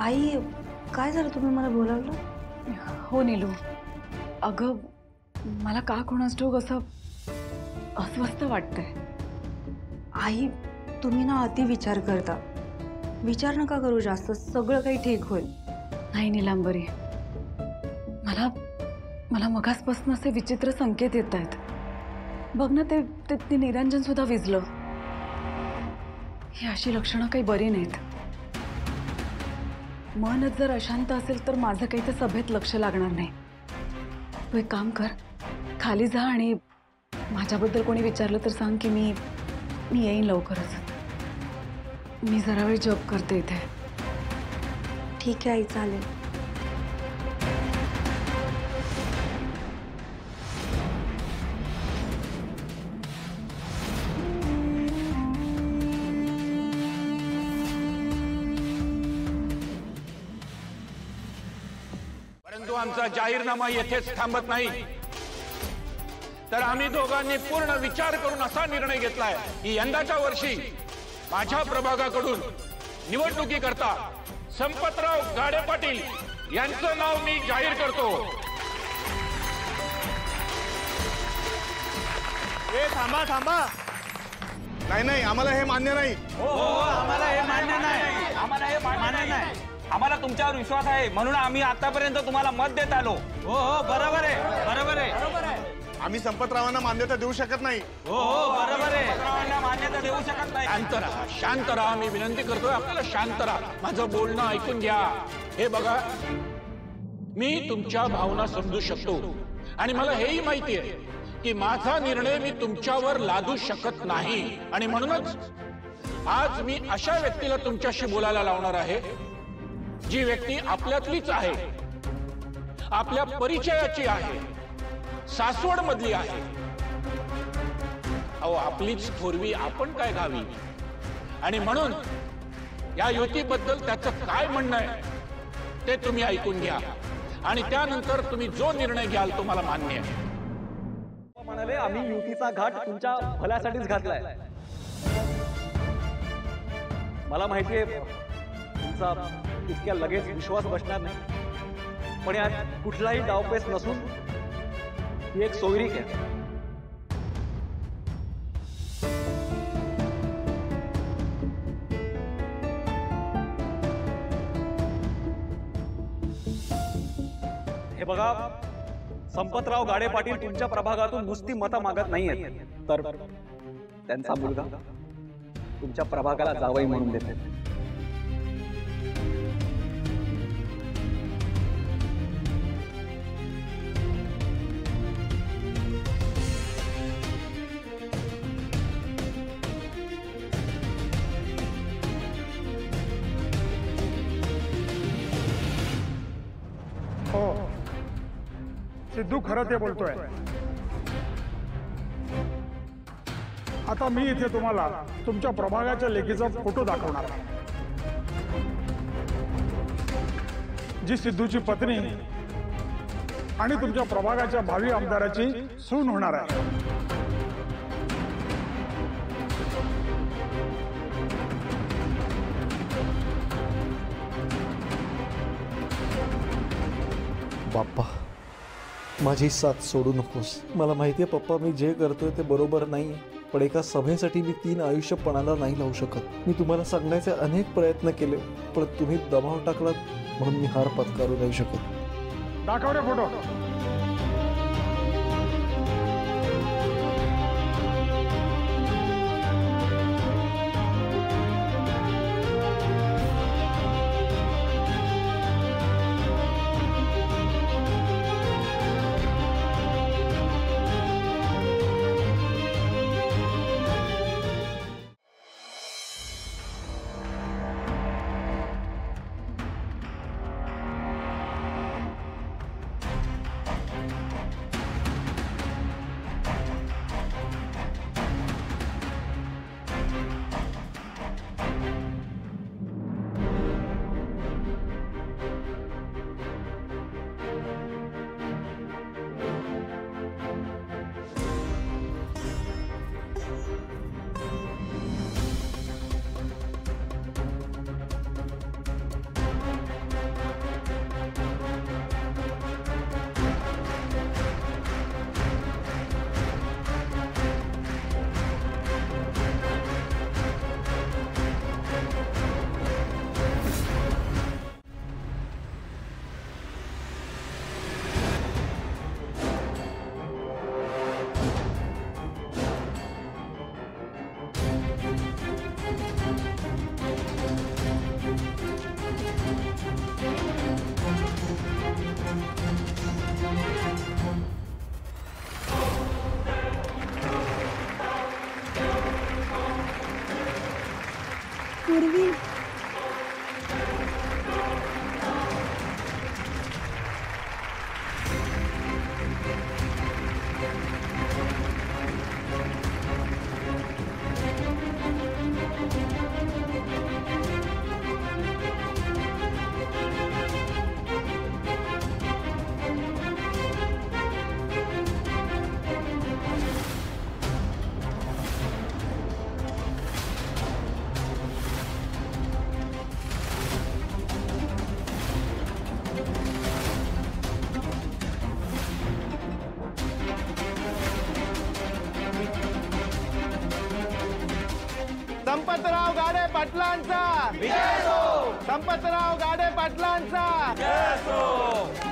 आई, काय झालं? तुम्ही मला बोलावलं? हो नीलू, अगं मला का कोणास ठाऊक असं अस्वस्थ वाटतंय. आई, तुम्ही ना अति विचार करता. विचार नका करू जास्त, सगळं काही ठीक होईल. नाही नीलांबरी, मला मला मगासपासून असे विचित्र संकेत येत आहेत. बघ ना, ते निरंजन सुद्धा विझलं. ही अशी लक्षणं काही बरी नाहीत. मनच जर अशांत असेल तर माझं काही त्या सभेत लक्ष लागणार नाही. तू एक काम कर, खाली जा आणि माझ्याबद्दल कोणी विचारलं तर सांग की मी येईन लवकरच. मी जरा वेळ जॉब करते इथे. ठीक आहे आई, चालेल. परंतु आमचा जाहीरनामा येथेच थांबत नाही, तर आम्ही दोघांनी पूर्ण विचार करून असा निर्णय घेतलाय की यंदाच्या वर्षी माझ्या प्रभागाकडून निवडणुकीकरता संपतराव गाडे पाटील यांचं नाव मी जाहीर करतो. थांबा थांबा, नाही नाही, आम्हाला हे मान्य नाही. हो आम्हाला हे मान्य नाही, आम्हाला हे मान्य नाही. आम्हाला तुमच्यावर विश्वास आहे म्हणून आम्ही आतापर्यंत तुम्हाला मत देत आलो. हो बरोबर आहे, बरोबर आहे. आम्ही संपतरावांना मान्यता देऊ शकत नाही. हो बरोबर आहे, संपतरावांना मान्यता देऊ शकत नाही. शांत राहा, शांत राहा. मी विनंती करतोय आपल्याला, शांत राहा. माझं बोलणं ऐकून घ्या. हे बघा, मी तुमच्या भावना समजू शकतो आणि मला हेही माहिती आहे की माझा निर्णय मी तुमच्यावर लादू शकत नाही. आणि म्हणूनच आज मी अशा व्यक्तीला तुमच्याशी बोलायला लावणार आहे, जी व्यक्ती आपल्यातलीच आहे, आपल्या परिचयाची आहे, सासवड मधली आहे. अहो, आपलीच थोरवी आपण काय घावी. आणि म्हणून या युतीबद्दल त्याचं काय म्हणणं आहे ते तुम्ही ऐकून घ्या आणि त्यानंतर तुम्ही जो निर्णय घ्याल तो मला मान्य आहे. म्हणाले आम्ही युतीचा घाट तुमच्या भल्यासाठीच घातलाय. मला माहितीये तुमचा इतक्या लगेच विश्वास बसणार नाही, पण यात कुठलाही डावपेच नसून ही एक सोयरीक आहे. हे बघा, संपतराव गाडे पाटील तुमच्या प्रभागातून नुसती मतं मागत नाहीयेत, तर त्यांचा मुलगा तुमच्या प्रभागाला जावई म्हणून देते. हो, सिद्धू खरं ते बोलतोय. आता मी इथे तुम्हाला तुमच्या प्रभागाच्या लेखीचा फोटो दाखवणार आहे, जी सिद्धूची पत्नी आणि तुमच्या प्रभागाच्या भावी आमदाराची सून होणार आहे. बाप्पा, माझी साथ सोडू नकोस. मला माहिती आहे पप्पा, मी जे करतोय ते बरोबर नाही, पण एका सभेसाठी मी 3 आयुष्य पणाला नाही लावू शकत. मी तुम्हाला सांगण्याचे अनेक प्रयत्न केले, पण तुम्ही दबाव टाकलात म्हणून मी हार पत्करू नाही शकत. दाखव रे फोटो. पाटलांचा संपतराव गाडे पाटलांचा विजय असो.